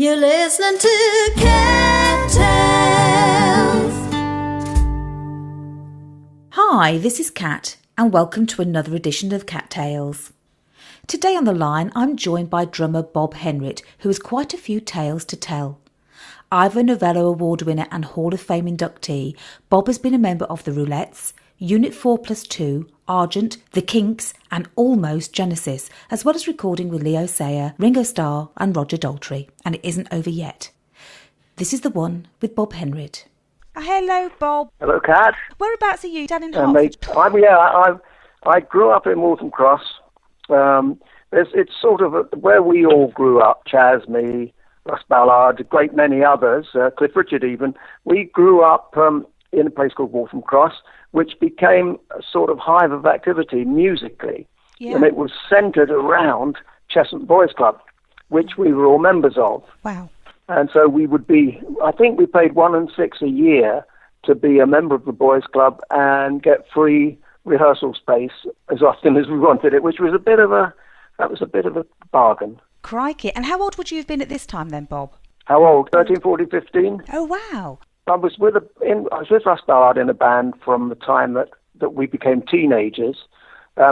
You're listening to Cat Tales. Hi, this is Kat, and welcome to another edition of Cat Tales. Today on the line, I'm joined by drummer Bob Henrit, who has quite a few tales to tell. Ivor Novello Award winner and Hall of Fame inductee, Bob has been a member of the Roulettes, Unit 4+2, Argent, the Kinks and almost Genesis, as well as recording with Leo Sayer, Ringo Starr and Roger Daltrey. And it isn't over yet. This is the one with Bob Henrit. Hello, Bob. Hello, Kat. Whereabouts are you? Down in Hertford? I grew up in Waltham Cross. It's sort of where we all grew up, Chaz, me, Russ Ballard, a great many others, Cliff Richard even. We grew up in a place called Waltham Cross, which became a sort of hive of activity musically. Yeah. And it was centred around Chestnut Boys Club, which we were all members of. Wow. And so we would be, I think we paid 1 and 6 a year to be a member of the Boys Club and get free rehearsal space as often as we wanted it, which was a bit of a bargain. Crikey. And how old would you have been at this time then, Bob? How old? 13, 14, 15? Oh, wow. I was with Russ Ballard in a band from the time that we became teenagers.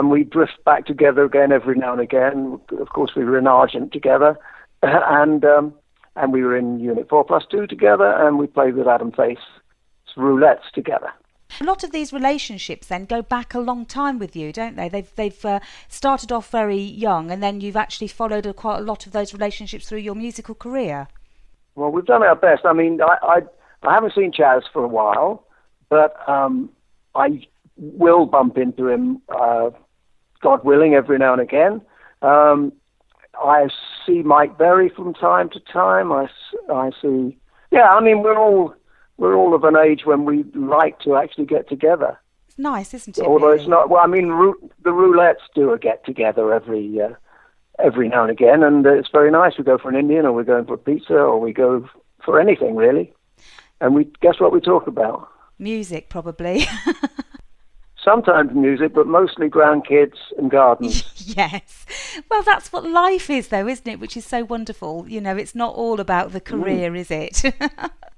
We drift back together again every now and again. Of course, we were in Argent together, and we were in Unit 4+2 together, and we played with Adam Faith's Roulettes together. A lot of these relationships then go back a long time with you, don't they? They've started off very young, and then you've actually followed quite a lot of those relationships through your musical career. Well, we've done our best. I mean, I haven't seen Chaz for a while, but I will bump into him, God willing, every now and again. I see Mike Berry from time to time. I see. Yeah, I mean, we're all of an age when we like to actually get together. It's nice, isn't it? Although really? It's not. Well, I mean, the Roulettes do a get together every now and again, and it's very nice. We go for an Indian, or we're going for a pizza, or we go for anything really. And we guess what we talk about? Music, probably. Sometimes music, but mostly grandkids and gardens. Yes. Well, that's what life is, though, isn't it? Which is so wonderful. You know, it's not all about the career, is it?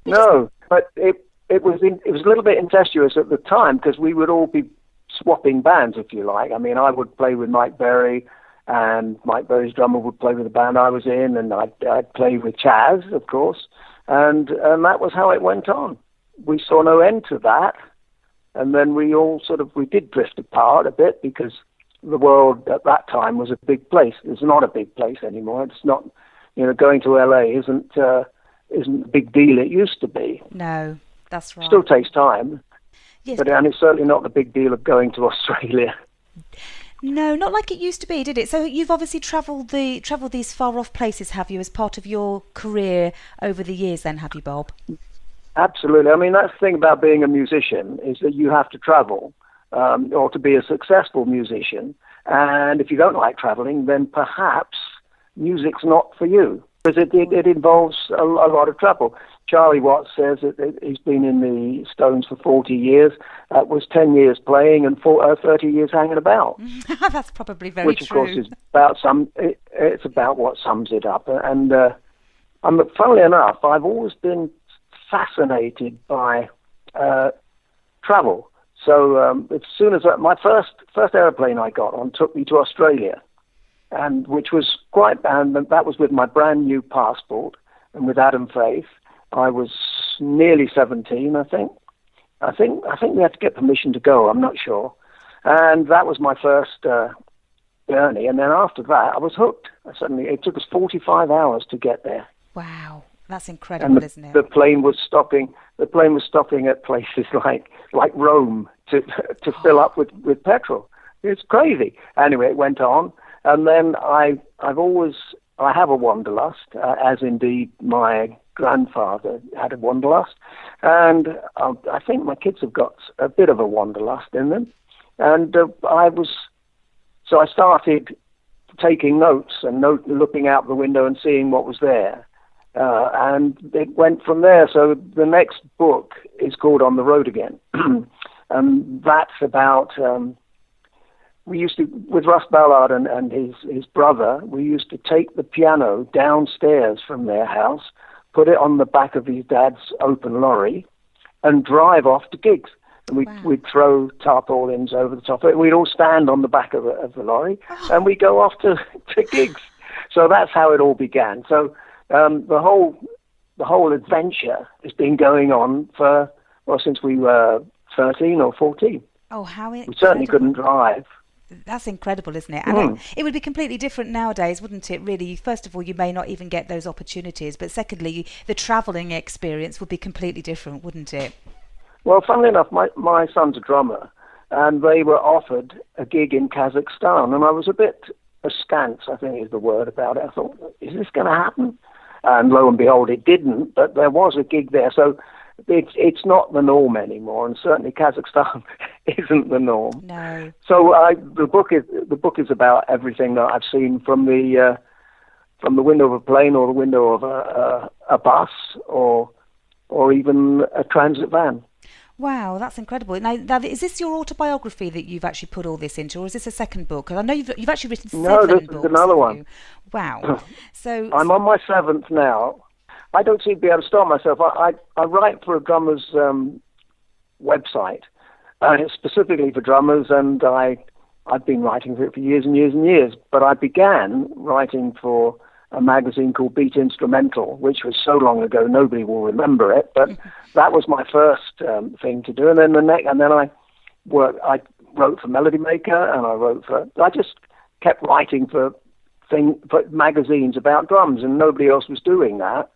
No, but it was a little bit incestuous at the time because we would all be swapping bands, if you like. I mean, I would play with Mike Berry, and Mike Berry's drummer would play with the band I was in, and I'd play with Chaz, of course. And that was how it went on. We saw no end to that. And then we did drift apart a bit because the world at that time was a big place. It's not a big place anymore. It's not, going to LA isn't a big deal. It used to be. No, that's right. Still takes time. Yes. And it's certainly not the big deal of going to Australia. No, not like it used to be, did it? So you've obviously travelled these far-off places, have you, as part of your career over the years then, have you, Bob? Absolutely. I mean, that's the thing about being a musician, is that you have to travel, or to be a successful musician. And if you don't like travelling, then perhaps music's not for you, because it involves a lot of travel. Charlie Watts says that he's been in the Stones for 40 years. That was 10 years playing and 30 years hanging about. That's probably very true. Which, of course, is it's about what sums it up. And funnily enough, I've always been fascinated by travel. So as soon as my first aeroplane I got on took me to Australia, and that was with my brand new passport and with Adam Faith. I was nearly 17, I think. I think we had to get permission to go. I'm not sure. And that was my first journey. And then after that, I was hooked. It took us 45 hours to get there. Wow, that's incredible, isn't it? The plane was stopping at places like Rome to fill up with petrol. It's crazy. Anyway, it went on, and then I have a wanderlust, as indeed my grandfather had a wanderlust, and I think my kids have got a bit of a wanderlust in them, and I started taking notes and looking out the window and seeing what was there, and it went from there. So the next book is called On the Road Again, and that's about we used to, with Russ Ballard and his brother, we used to take the piano downstairs from their house, put it on the back of his dad's open lorry, and drive off to gigs. And we'd throw tarpaulins over the top of it. We'd all stand on the back of the lorry, and we'd go off to gigs. So that's how it all began. So the whole adventure has been going on since we were 13 or 14. Oh, how incredible. We certainly couldn't drive. That's incredible, isn't it? And it would be completely different nowadays, wouldn't it, really? First of all, you may not even get those opportunities, but secondly, the travelling experience would be completely different, wouldn't it? Well, funnily enough, my son's a drummer, and they were offered a gig in Kazakhstan, and I was a bit askance, I think is the word about it. I thought, is this going to happen? And lo and behold, it didn't, but there was a gig there. So it's not the norm anymore, and certainly Kazakhstan isn't the norm. No. So the book is about everything that I've seen from the window of a plane or the window of a bus or even a transit van. Wow, that's incredible. Now, is this your autobiography that you've actually put all this into, or is this a second book? Because I know you've actually written 7 books. No, this is another one. Wow. So I'm on my 7th now. I don't seem to be able to stop myself. I write for a drummer's website, specifically for drummers, and I've been writing for it for years and years and years. But I began writing for a magazine called Beat Instrumental, which was so long ago nobody will remember it. But that was my first thing to do, and then I wrote for Melody Maker, and I just kept writing for magazines about drums, and nobody else was doing that.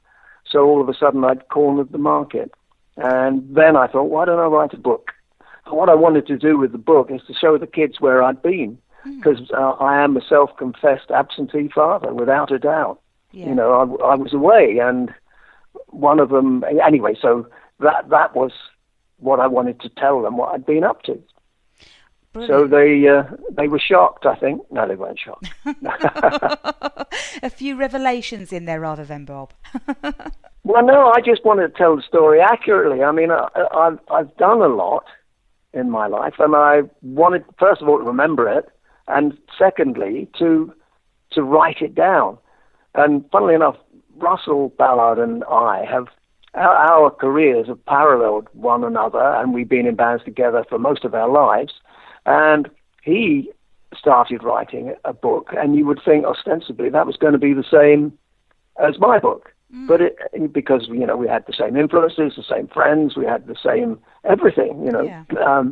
So all of a sudden I'd cornered the market. And then I thought, why don't I write a book? And what I wanted to do with the book is to show the kids where I'd been, because I am a self-confessed absentee father, without a doubt. Yeah. You know, I was away, and one of them, anyway, so that was what I wanted to tell them, what I'd been up to. Brilliant. So they were shocked, I think. No, they weren't shocked. A few revelations in there rather than Bob. Well, no, I just wanted to tell the story accurately. I mean, I've done a lot in my life, and I wanted, first of all, to remember it, and secondly, to write it down. And funnily enough, Russell Ballard and I have, our careers have paralleled one another, and we've been in bands together for most of our lives. And he started writing a book, and you would think ostensibly that was going to be the same as my book. But because, you know, we had the same influences, the same friends, we had the same everything, you know. Yeah.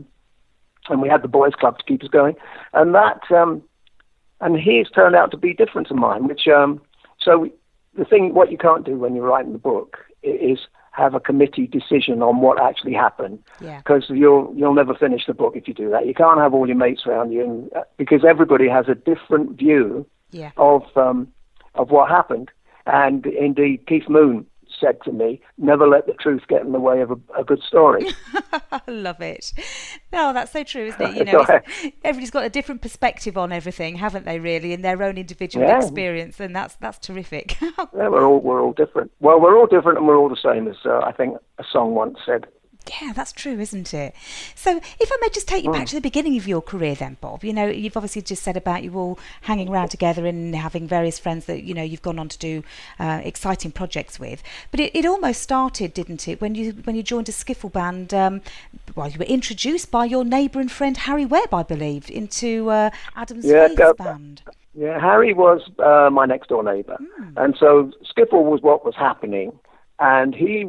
And we had the boys' club to keep us going. And that, and his turned out to be different to mine, which, so the thing, what you can't do when you're writing the book is have a committee decision on what actually happened, because you'll never finish the book if you do that. You can't have all your mates around you, because everybody has a different view of what happened. And indeed, Keith Moon said to me, never let the truth get in the way of a good story. I love it. No, that's so true, isn't it? You know, everybody's got a different perspective on everything, haven't they, really, in their own individual experience, and that's terrific. Yeah, we're all different. Well, we're all different, and we're all the same, as I think a song once said. Yeah, that's true, isn't it? So if I may just take you back to the beginning of your career then, Bob, you know, you've obviously just said about you all hanging around together and having various friends that, you know, you've gone on to do exciting projects with. But it almost started, didn't it, when you joined a skiffle band, you were introduced by your neighbour and friend Harry Webb, I believe, into Adam's Faith's band. Yeah, Harry was my next door neighbour. And so skiffle was what was happening, and he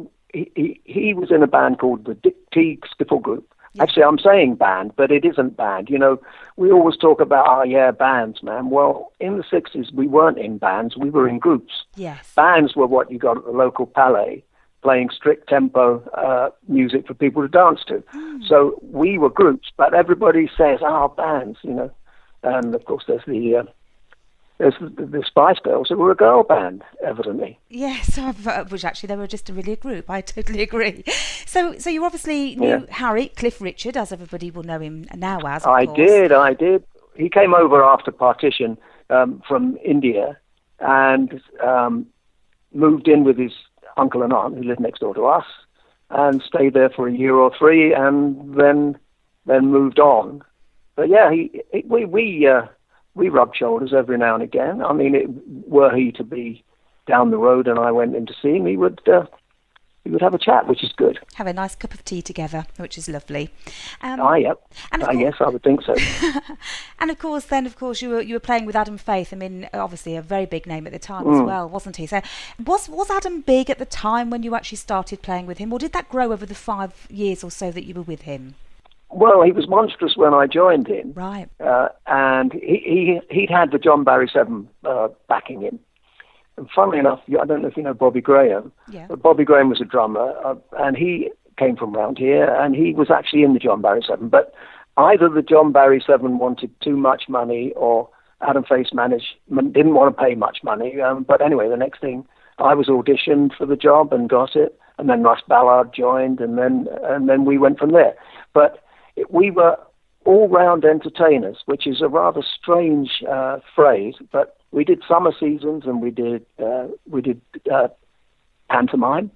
was in a band called the inductee skiffle group. Yeah. Actually, I'm saying band, but it isn't band. You know, we always talk about, bands, man. Well, in the 60s, we weren't in bands. We were in groups. Yes. Bands were what you got at the local palais, playing strict tempo music for people to dance to. So we were groups, but everybody says, bands, you know. And, of course, there's the Spice Girls, who were a girl band, evidently. Yes, which actually they were just really a group. I totally agree. So you obviously knew Harry, Cliff Richard, as everybody will know him now as, of course. I did. He came over after partition from India and moved in with his uncle and aunt, who lived next door to us, and stayed there for a year or three, and then moved on. but yeah, we rubbed shoulders every now and again. I mean, were he to be down the road and I went in to see him, he would have a chat, which is good. Have a nice cup of tea together, which is lovely. Yep. Yes, I would think so. And of course, you were playing with Adam Faith. I mean, obviously a very big name at the time as well, wasn't he? So was Adam big at the time when you actually started playing with him, or did that grow over the 5 years or so that you were with him? Well, he was monstrous when I joined him. Right. And he'd had the John Barry 7 backing him. And funnily enough, I don't know if you know Bobby Graham, but Bobby Graham was a drummer, and he came from round here, and he was actually in the John Barry 7. But either the John Barry 7 wanted too much money, or Adam Faith's management didn't want to pay much money. But anyway, the next thing, I was auditioned for the job and got it, and then Russ Ballard joined, and then we went from there. But we were all-round entertainers, which is a rather strange phrase, but we did summer seasons and we did pantomime,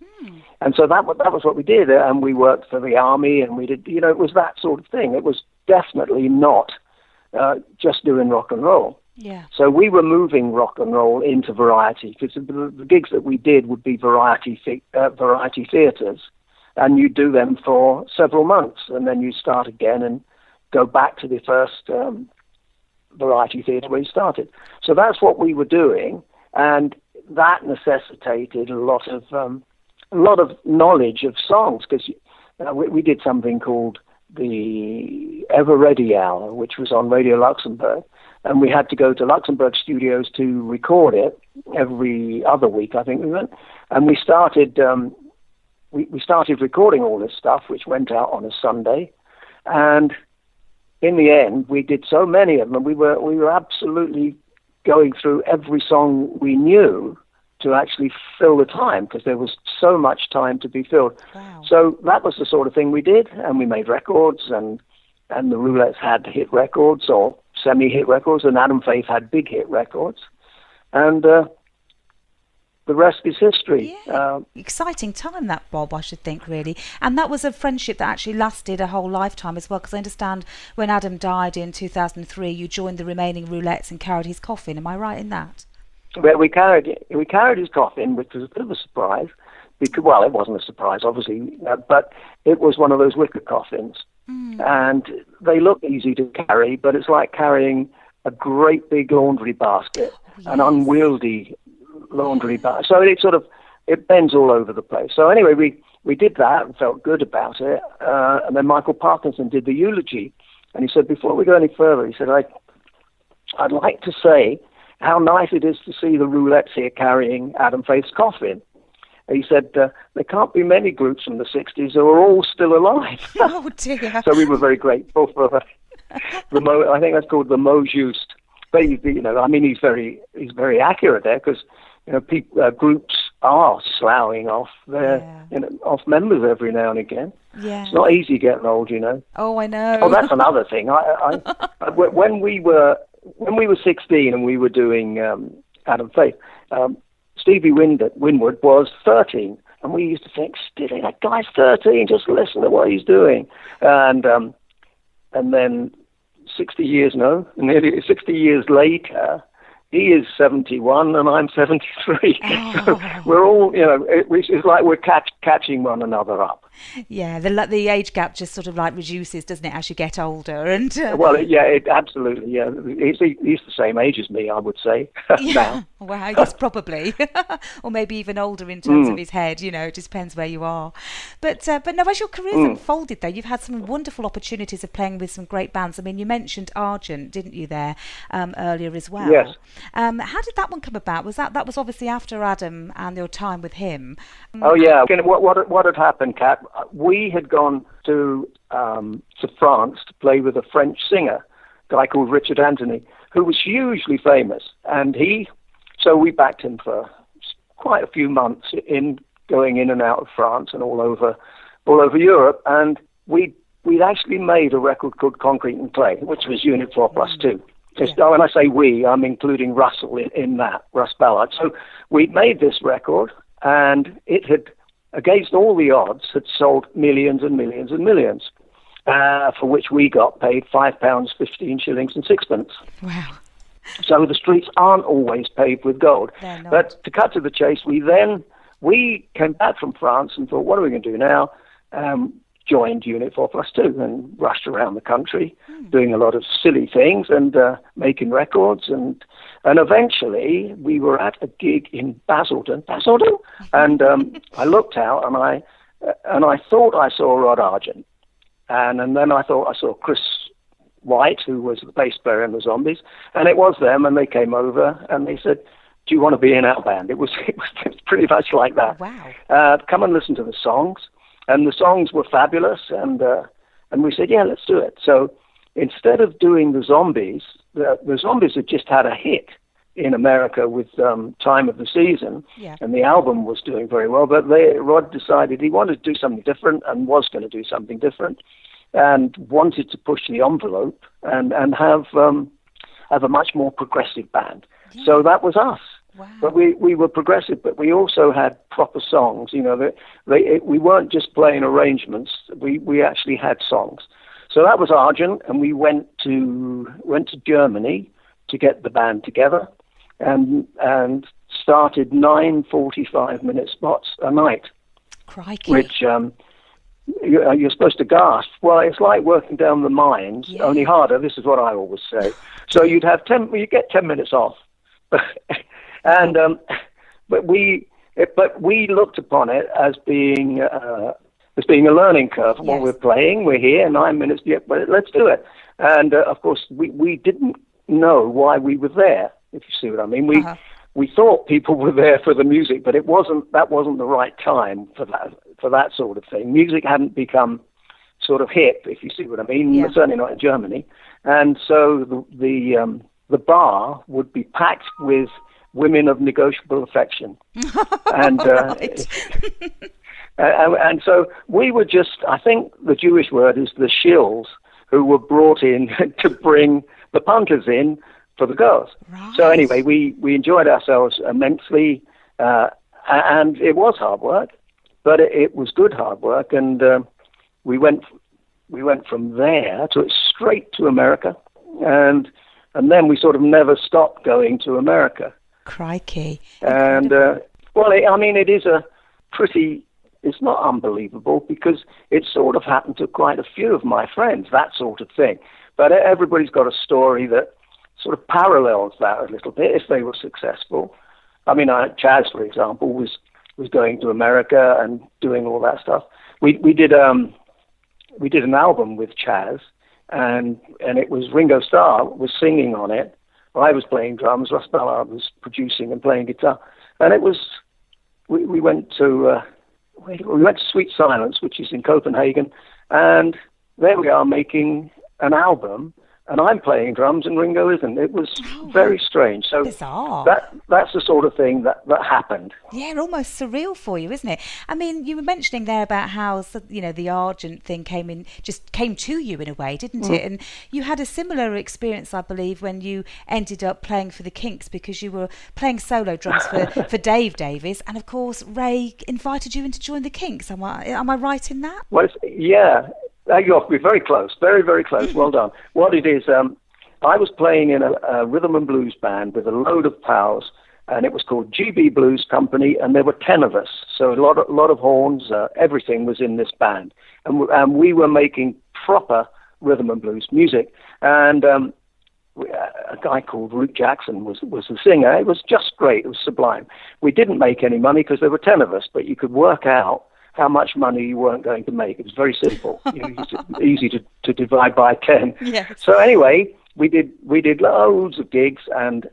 and so that was what we did. And we worked for the army, and we did, it was that sort of thing. It was definitely not just doing rock and roll. Yeah. So we were moving rock and roll into variety, because the gigs that we did would be variety theatres, and you do them for several months, and then you start again and go back to the first variety theatre where you started. So that's what we were doing, and that necessitated a lot of knowledge of songs, because we did something called the Ever Ready Hour, which was on Radio Luxembourg, and we had to go to Luxembourg studios to record it every other week, I think we went, and we started recording all this stuff, which went out on a Sunday, and in the end, we did so many of them. We were absolutely going through every song we knew to actually fill the time, because there was so much time to be filled. Wow. So that was the sort of thing we did, and we made records, and the Roulettes had hit records or semi-hit records, and Adam Faith had big hit records, and the rest is history. Yeah. Exciting time that, Bob, I should think, really. And that was a friendship that actually lasted a whole lifetime as well, because I understand when Adam died in 2003, you joined the remaining Roulettes and carried his coffin. Am I right in that? Well, we carried his coffin, which was a bit of a surprise. Because, well, it wasn't a surprise, obviously, but it was one of those wicker coffins. And they look easy to carry, but it's like carrying a great big laundry basket, an unwieldy laundry basket. So it bends all over the place. So anyway, we did that and felt good about it. And then Michael Parkinson did the eulogy, and he said, before we go any further, he said, I'd like to say how nice it is to see the Roulettes here carrying Adam Faith's coffin. He said, there can't be many groups from the 60s who are all still alive. Oh, dear. So we were very grateful for I think that's called the mot juste. But, he's very accurate there, because, groups are sloughing off off members every now and again. Yeah. It's not easy getting old, Oh, I know. Oh, that's another thing. When we were 16 and we were doing Adam Faith, Stevie Winwood was 13, and we used to think, "Steady, that guy's 13. Just listen to what he's doing." And then 60 years later, he is 71 and I'm 73. Oh. So we're all, it's like we're catching one another up. Yeah, the age gap just sort of like reduces, doesn't it, as you get older? And Well, it absolutely, yeah. He's the same age as me, I would say, now. Well, yes, probably. Or maybe even older in terms of his head, it just depends where you are. But no, as your career's unfolded, though, you've had some wonderful opportunities of playing with some great bands. I mean, you mentioned Argent, didn't you, there, earlier as well? Yes. How did that one come about? That was obviously after Adam and your time with him. Oh, yeah. What had happened, Kat? We had gone to France to play with a French singer, a guy called Richard Anthony, who was hugely famous, and so we backed him for quite a few months in going in and out of France and all over Europe, and we'd actually made a record called Concrete and Clay, which was Unit 4+2. Yeah. When I say we, I'm including Russell in that, Russ Ballard. So we'd made this record, and it had, against all the odds, had sold millions and millions and millions. for which we got paid £5, 15 shillings and sixpence. Wow. So the streets aren't always paved with gold. They're not. But to cut to the chase, we came back from France and thought, what are we going to do now? Joined Unit 4+2 and rushed around the country doing a lot of silly things and making records. And eventually we were at a gig in Basildon, and I looked out and I thought I saw Rod Argent. And then I thought I saw Chris White, who was the bass player in the Zombies, and it was them, and they came over and they said, do you want to be in our band? It was pretty much like that. Wow. Come and listen to the songs. And the songs were fabulous, and we said, yeah, let's do it. So instead of doing the Zombies, the Zombies had just had a hit in America with Time of the Season, and the album was doing very well, but Rod decided he wanted to do something different and was going to do something different and wanted to push the envelope and have a much more progressive band. Yeah. So that was us. Wow. But we were progressive, but we also had proper songs. You know, we weren't just playing arrangements. We actually had songs. So that was Argent, and we went to Germany to get the band together, and started 9 45-minute spots a night. Crikey. Which you're supposed to gasp. Well, it's like working down the mines, only harder. This is what I always say. So you get 10 minutes off. And but we looked upon it as being a learning curve. While we're playing, we're here 9 minutes. Yeah, but let's do it. And of course, we didn't know why we were there. If you see what I mean, we thought people were there for the music, but that wasn't the right time for that sort of thing. Music hadn't become sort of hip, if you see what I mean. Yeah. Certainly not in Germany. And so the bar would be packed with women of negotiable affection. And and so we were just, I think the Jewish word is the shills who were brought in to bring the punters in for the girls. Right. So anyway, we enjoyed ourselves immensely, and it was hard work, but it was good hard work, and we went from there straight to America, and then we sort of never stopped going to America. Crikey. And, it is it's not unbelievable because it sort of happened to quite a few of my friends, that sort of thing. But everybody's got a story that sort of parallels that a little bit if they were successful. I mean, Chaz, for example, was going to America and doing all that stuff. We did an album with Chaz, and it was Ringo Starr was singing on it. I was playing drums, Russ Ballard was producing and playing guitar, and it was we went to Sweet Silence, which is in Copenhagen, and there we are making an album, and I'm playing drums and Ringo isn't. It was very strange. So bizarre. That's the sort of thing that happened. Yeah, almost surreal for you, isn't it? I mean, you were mentioning there about how the Argent thing came to you in a way, didn't it? And you had a similar experience, I believe, when you ended up playing for the Kinks because you were playing solo drums for Dave Davies, and of course Ray invited you in to join the Kinks. Am I right in that? Well, yeah. We're very close, very, very close. Well done. What it is, I was playing in a rhythm and blues band with a load of pals, and it was called GB Blues Company, and there were 10 of us. So a lot of horns, everything was in this band. And we were making proper rhythm and blues music. And a guy called Root Jackson was the singer. It was just great. It was sublime. We didn't make any money because there were 10 of us, but you could work out how much money you weren't going to make. It was very simple. Easy to divide by 10. Yes. So anyway, we did loads of gigs, and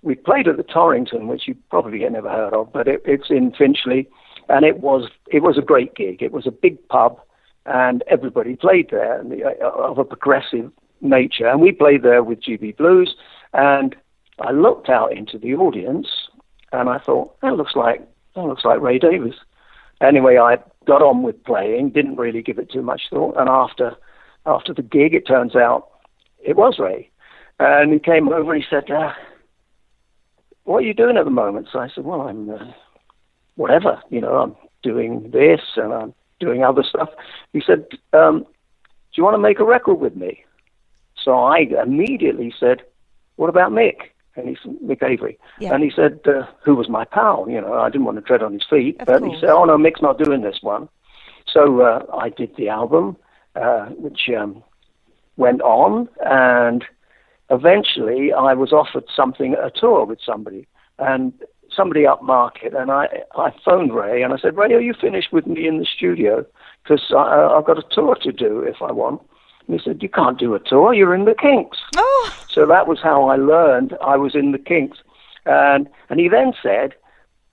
we played at the Torrington, which you probably had never heard of, but it's in Finchley, and it was a great gig. It was a big pub, and everybody played there, of a progressive nature, and we played there with GB Blues, and I looked out into the audience, and I thought, that looks like Ray Davies. Anyway, I got on with playing, didn't really give it too much thought, and after the gig, it turns out it was Ray. And he came over and he said, what are you doing at the moment? So I said, well, I'm whatever, I'm doing this and I'm doing other stuff. He said, you want to make a record with me? So I immediately said, what about Mick? And he said, Mick Avery. Yeah. And he said, who was my pal? You know, I didn't want to tread on his feet. But he said, oh, no, Mick's not doing this one. So I did the album, which went on, and eventually I was offered a tour with somebody, and somebody upmarket, and I phoned Ray, and I said, Ray, are you finished with me in the studio? Because I've got a tour to do if I want. And he said, you can't do a tour, you're in the Kinks. Oh. So that was how I learned I was in the Kinks. And he then said,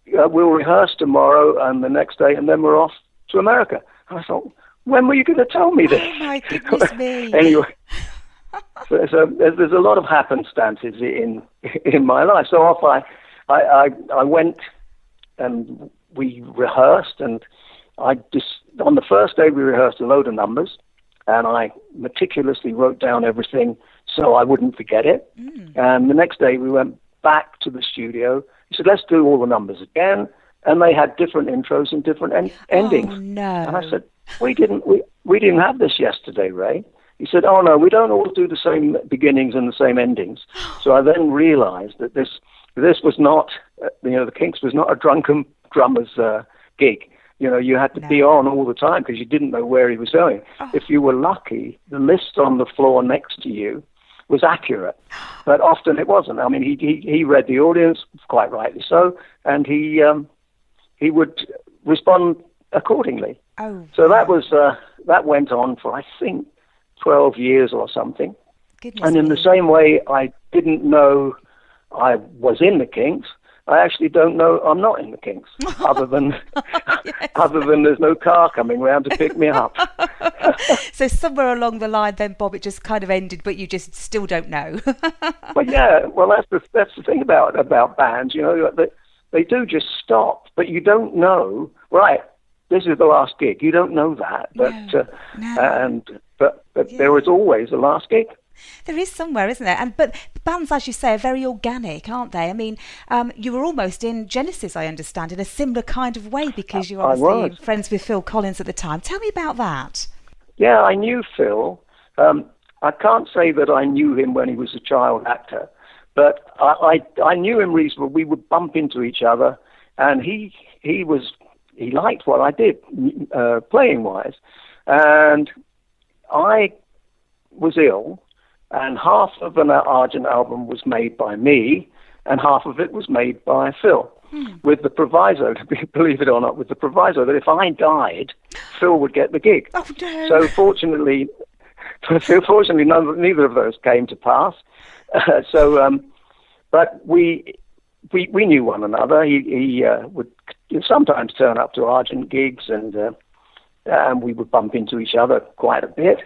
we'll rehearse tomorrow and the next day, and then we're off to America. And I thought, when were you going to tell me this? Oh, my goodness me. Anyway, so there's a lot of happenstances in my life. So off I went, and we rehearsed, and on the first day we rehearsed a load of numbers, and I meticulously wrote down everything so I wouldn't forget it. And the next day we went back to the studio. He said, let's do all the numbers again. And they had different intros and different endings. Oh, no. And I said, we didn't have this yesterday, Ray. He said, oh, no, we don't all do the same beginnings and the same endings. So I then realized that this was not, the Kinks was not a drunken drummer's gig. You know, you had to be on all the time because you didn't know where he was going. Oh. If you were lucky, the list on the floor next to you was accurate, but often it wasn't. I mean, he read the audience, quite rightly so, and he would respond accordingly. Oh. So that went on for, I think, 12 years or something. Goodness and in me. the same way I didn't know I was in the Kinks, I actually don't know I'm not in the Kinks, other than there's no car coming round to pick me up. So somewhere along the line then, Bob, it just kind of ended, but you just still don't know. Well, yeah, that's the thing about bands, you know, they do just stop, but you don't know, right, this is the last gig. You don't know that, but there is always a last gig. There is somewhere, isn't there? But bands, as you say, are very organic, aren't they? I mean, you were almost in Genesis, I understand, in a similar kind of way, because you're obviously friends with Phil Collins at the time. Tell me about that. Yeah, I knew Phil. I can't say that I knew him when he was a child actor, but I knew him reasonably. We would bump into each other, and he liked what I did, playing wise, and I was ill. And half of an Argent album was made by me, and half of it was made by Phil, with the proviso, believe it or not, with the proviso that if I died, Phil would get the gig. Oh, no. So fortunately, neither of those came to pass. But we knew one another. He would sometimes turn up to Argent gigs, and we would bump into each other quite a bit.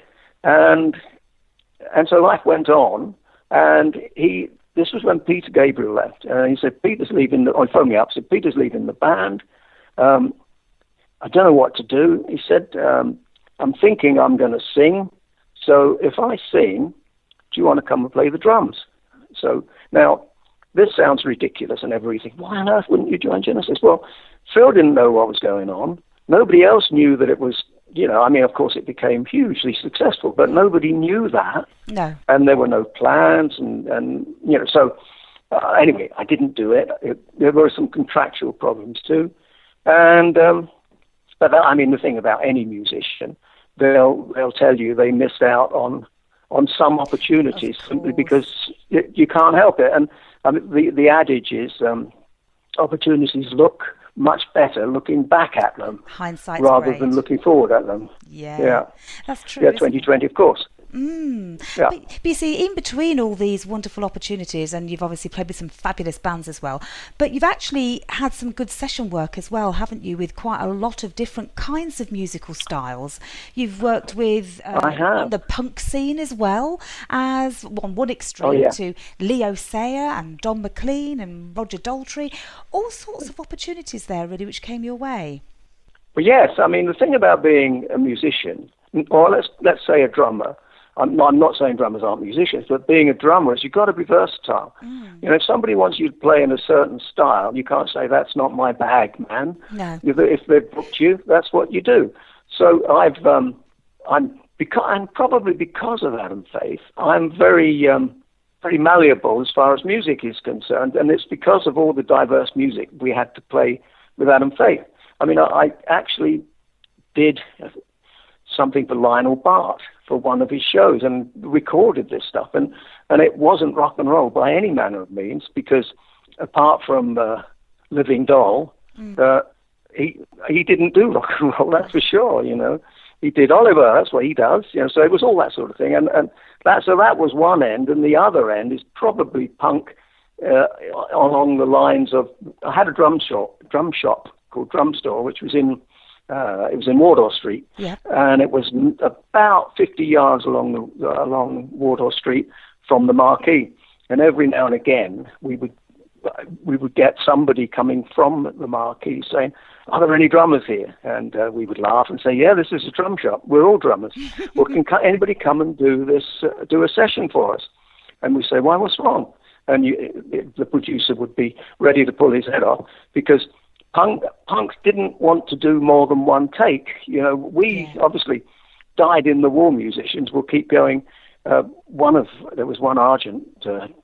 And so life went on, and this was when Peter Gabriel left. He said, Peter's leaving, he phoned me up, said, Peter's leaving the band. I don't know what to do. He said, I'm thinking I'm going to sing. So if I sing, do you want to come and play the drums? So now, this sounds ridiculous and everything. Why on earth wouldn't you join Genesis? Well, Phil didn't know what was going on. Nobody else knew that it was, I mean, of course it became hugely successful, but nobody knew that. No. And there were no plans, and so anyway, I didn't do it. There were some contractual problems too. And, but I mean, the thing about any musician, they'll tell you they missed out on some opportunities simply because you can't help it. And I mean, the adage is opportunities look much better looking back at them, hindsight rather than looking forward at them. Yeah, that's true. Yeah, 2020, of course. Yeah. But you see, in between all these wonderful opportunities, and you've obviously played with some fabulous bands as well, but you've actually had some good session work as well, haven't you, with quite a lot of different kinds of musical styles. You've worked with the punk scene as well, as on one extreme to Leo Sayer and Don McLean and Roger Daltrey. All sorts of opportunities there, really, which came your way. Well, yes. I mean, the thing about being a musician, or let's say a drummer, I'm not saying drummers aren't musicians, but being a drummer is you've got to be versatile. If somebody wants you to play in a certain style, you can't say, that's not my bag, man. No. If they've booked you, that's what you do. So I'm and probably because of Adam Faith, I'm very malleable as far as music is concerned, and it's because of all the diverse music we had to play with Adam Faith. I mean, I actually did something for Lionel Bart for one of his shows and recorded this stuff, and it wasn't rock and roll by any manner of means, because apart from Living Doll, he didn't do rock and roll, that's for sure, you know. He did Oliver, that's what he does, you know, so it was all that sort of thing, and that was one end, and the other end is probably punk along the lines of, I had a drum shop called Drum Store, which was in Wardour Street, and it was about 50 yards along Wardour Street from the marquee, and every now and again we would get somebody coming from the marquee saying, "Are there any drummers here?" And we would laugh and say, "Yeah, this is a drum shop. We're all drummers. Well, can anybody come and do a session for us?" And we say, "Why? What's wrong?" And the producer would be ready to pull his head off, because punk didn't want to do more than one take. You know, we obviously died in the war musicians. We'll keep going. There was one Argent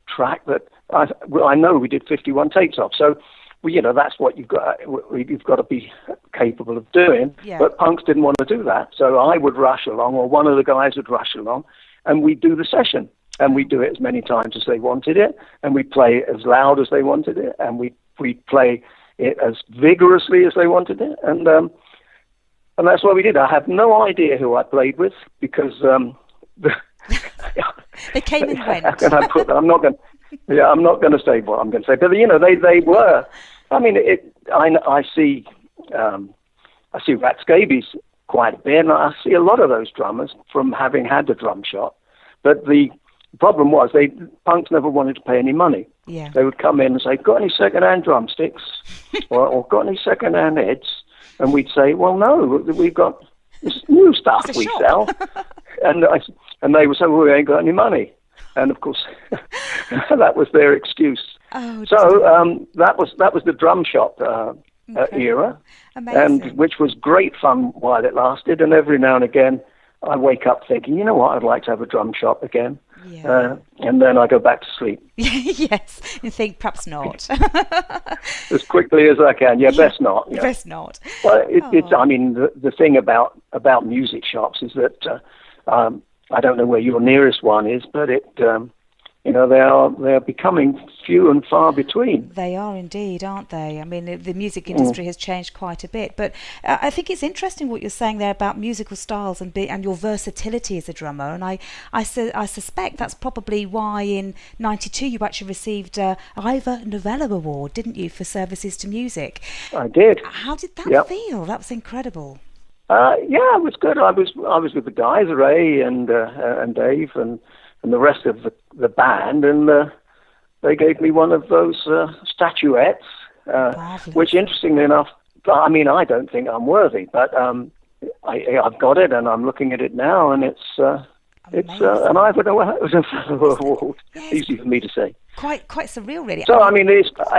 track that I know we did 51 takes off. So, you know, that's what you've got to be capable of doing. Yeah. But punks didn't want to do that. So I would rush along, or one of the guys would rush along, and we'd do the session. And we'd do it as many times as they wanted it, and we'd play it as loud as they wanted it, and we'd play it as vigorously as they wanted it. And that's what we did. I have no idea who I played with, because they came and went. I'm not going to say what I'm going to say, but you know, they were. I mean, I see Rat Scabies quite a bit, and I see a lot of those drummers from having had the drum shop. But the problem was, punks never wanted to pay any money. Yeah. They would come in and say, "Got any second-hand drumsticks?" or "Got any second-hand heads?" And we'd say, "Well, no, we've got this new stuff we sell." And they would say, "Well, we ain't got any money." And of course, that was their excuse. Oh, so that was the drum shop era, and which was great fun while it lasted. And every now and again, I wake up thinking, you know what, I'd like to have a drum shop again. Yeah. And then I go back to sleep. Yes, you think perhaps not. As quickly as I can. Yeah, best not. Yeah. Best not. Well, it's. I mean, the thing about music shops is that I don't know where your nearest one is, but you know, they are becoming few and far between. They are indeed, aren't they? I mean, the music industry has changed quite a bit. But I think it's interesting what you're saying there about musical styles and your versatility as a drummer. And I suspect that's probably why in '92 you actually received Ivor Novello Award, didn't you, for services to music? I did. How did that feel? That was incredible. Yeah, it was good. I was with the guys, Ray and Dave and the rest of the band, and they gave me one of those statuettes, which, interestingly enough, I mean, I don't think I'm worthy, but I've got it, and I'm looking at it now, and it's an Ivor Novello Award. Yes. Easy for me to say. Quite surreal, really. So, I mean,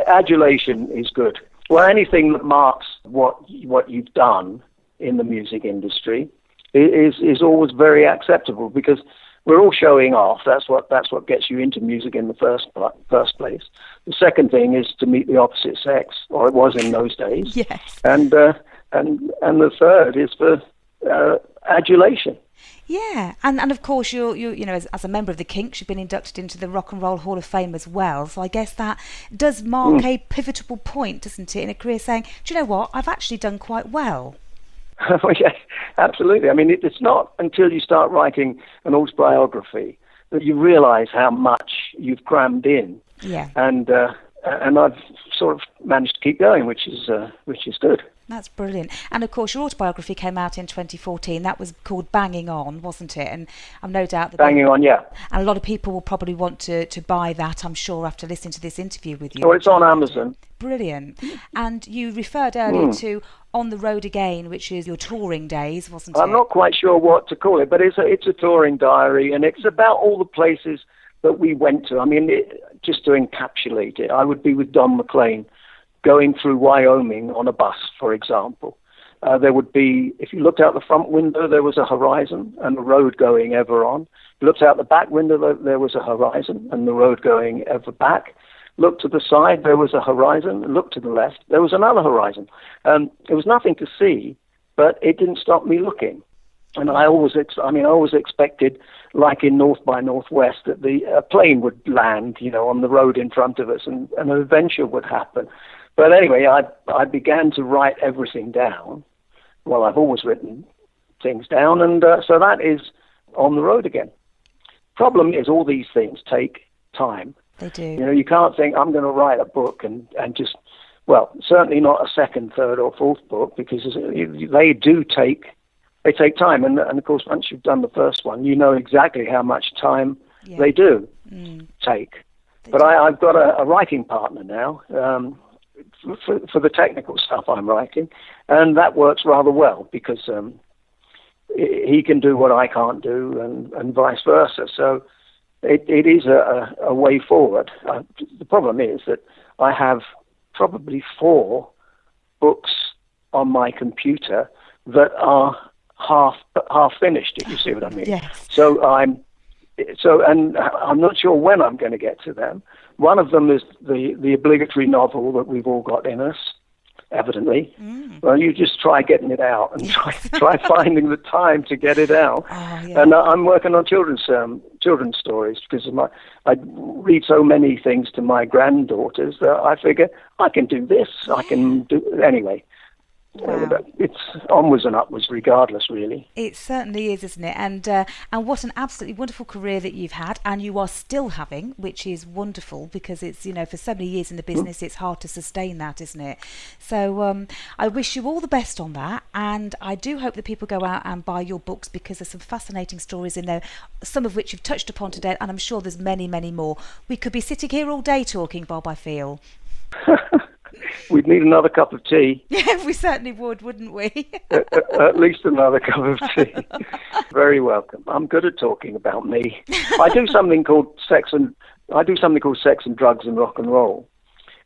adulation is good. Well, anything that marks what you've done in the music industry is always very acceptable, because we're all showing off. That's what gets you into music in the first place. The second thing is to meet the opposite sex, or it was in those days. Yes. And the third is for adulation. Yeah, and of course you know, as a member of the Kinks, you've been inducted into the Rock and Roll Hall of Fame as well. So I guess that does mark a pivotal point, doesn't it, in a career, saying, do you know what, I've actually done quite well. Well, yes, absolutely. I mean, it's not until you start writing an autobiography that you realise how much you've crammed in. Yeah. And I've sort of managed to keep going, which is good. That's brilliant. And of course, your autobiography came out in 2014. That was called Banging On, wasn't it? And I've no doubt that Banging On, yeah. And a lot of people will probably want to buy that, I'm sure, after listening to this interview with you. Oh, it's on Amazon. Brilliant. And you referred earlier to On the Road Again, which is your touring days, wasn't it? I'm not quite sure what to call it, but it's a touring diary, and it's about all the places that we went to. I mean, just to encapsulate it, I would be with Don McLean going through Wyoming on a bus, for example. There would be, if you looked out the front window, there was a horizon and a road going ever on. If you looked out the back window, there was a horizon and the road going ever back. Looked to the side, there was a horizon. Looked to the left, there was another horizon. There was nothing to see, but it didn't stop me looking. And I always expected, like in North by Northwest, that a plane would land, on the road in front of us, and an adventure would happen. But anyway, I began to write everything down. Well, I've always written things down, and so that is on the road again. Problem is, all these things take time. They do. You can't think, I'm going to write a book and just, well, certainly not a second, third, or fourth book, because they take time. And of course, once you've done the first one, you know exactly how much time they do take. But I've got a writing partner now for the technical stuff I'm writing, and that works rather well because he can do what I can't do, and vice versa. So it is a way forward. The problem is that I have probably 4 books on my computer that are half finished, if you see what I mean. Yes. And I'm not sure when I'm going to get to them. One of them is the obligatory novel that we've all got in us, evidently. Well, you just try getting it out and try finding the time to get it out. Oh, yeah. And I'm working on children's stories because I read so many things to my granddaughters that I figure I can do this. I can do anyway. Wow. It's onwards and upwards regardless, really. It certainly is, isn't it? And what an absolutely wonderful career that you've had, and you are still having, which is wonderful, because it's, for so many years in the business, it's hard to sustain that, isn't it? So I wish you all the best on that, and I do hope that people go out and buy your books, because there's some fascinating stories in there, some of which you've touched upon today, and I'm sure there's many, many more. We could be sitting here all day talking, Bob, I feel. We'd need another cup of tea. Yeah, we certainly would, wouldn't we? At least another cup of tea. Very welcome. I'm good at talking about me. I do something called sex and drugs and rock and roll,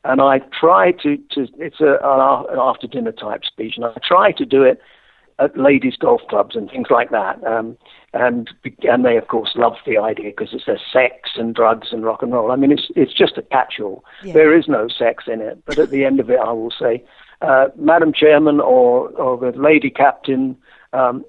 and I try to it's an after dinner type speech, and I try to do it at ladies' golf clubs and things like that. And they of course love the idea because it says sex and drugs and rock and roll. I mean, it's just a catch-all. Yeah. There is no sex in it, but at the end of it, I will say, Madam Chairman or the Lady Captain, I'm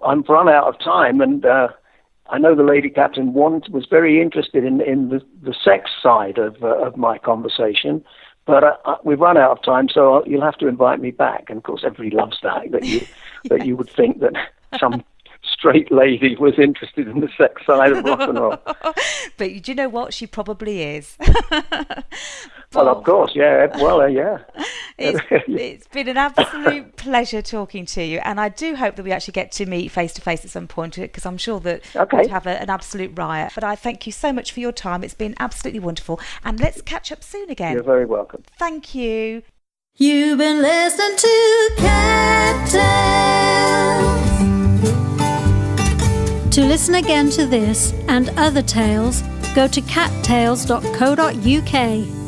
run out of time, and I know the Lady Captain was very interested in the sex side of my conversation. But we've run out of time, so you'll have to invite me back. And of course, everybody loves that you would think that some straight lady was interested in the sex side of rock and roll. But do you know what? She probably is. Well, of course, yeah. Well, yeah. It's been an absolute pleasure talking to you, and I do hope that we actually get to meet face to face at some point, because I'm sure that we'd have an absolute riot. But I thank you so much for your time. It's been absolutely wonderful, and let's catch up soon again. You're very welcome. Thank you. You've been listening to Cat Tales. To listen again to this and other tales, go to cattales.co.uk.